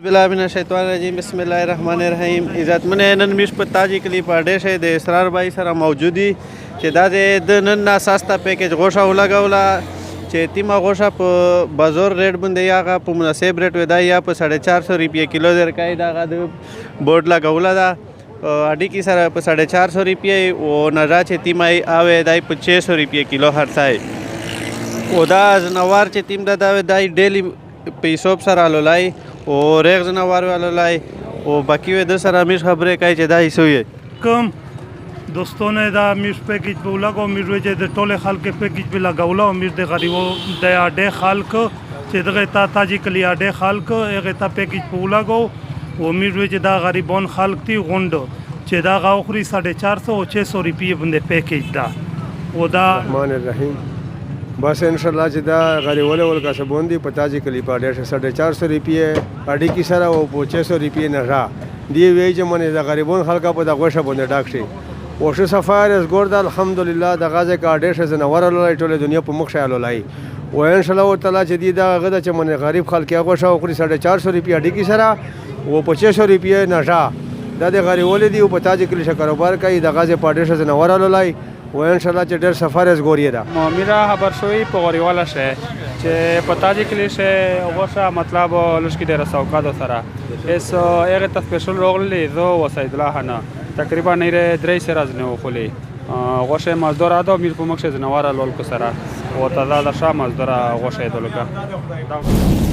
بالله من الشیطان الرجیم بسم الله الرحمن الرحیم عزتمن نن میش په تاجی کلی په ډېشه د اسرار بای سره موجودي چې دا د نن ناساسته پیکیج غوښه ولګوله چې تیمه غوښه په بازار ریټ باندې یاغه په مناسب ریټ ودا یا په 450 روپیه کیلو درکای دا د بورډ لګوله دا اډی کی سره په 450 روپیه او نجا چې تیمه اوه دای په 600 روپیه کیلو خرڅای او دا زنوار چې تیم دا دای ډیلی په حساب سره لولای او ریغ زنوار ولولای او باقی و د سره میش خبره کوي چې دا هیڅوي کم دوستونه دا میش پیکیج په لګو میش وجه د ټوله خلک پیکیج په لګاوله او میش د غریبو د اډه خلک چې دغه تاجی کلی اډه خلک هغه ته پیکیج په لګو او میش وجه دا غریبون خلک تی غوندو چې دا غوخري 450 او 600 روپیه باندې پیکیج دا او دا الرحمن الرحیم بس ان شاء الله چې دا غریبونه ولکه سبوندي په تاجی کلی په 450 روپیه اډی کی سره او 600 روپیه نه را دی وی چې منه د غریبون خلکو په دغه غوښه باندې ډاک شي او شو سفر از ګورد الحمدلله د غازه کا 150 زنور لای ټوله دنیا په مخ شاله لای او ان شاء الله تعالی چې دی دا غدا چې منه غریب خلک هغه غوښه او 450 روپیه اډی کی سره او 600 روپیه نه را د غریبول دی په تاجی کلی کاروبار کوي د غازه په 150 زنور لای و ان شاء الله چې ډېر سفر از ګوري دا میرا خبر شوی په غریواله شه چې پتا دې کلی شه غوښه مطلب لشکې ډېر سوکا دو سره اس هغه ته سپیشل روغلی زو وسید الله نه تقریبا نه 3 سره نه وخلی غوښه مزدور اده میر په مخ شه زنوار لول کو سره او تازه د شام مزدور غوښه دلګه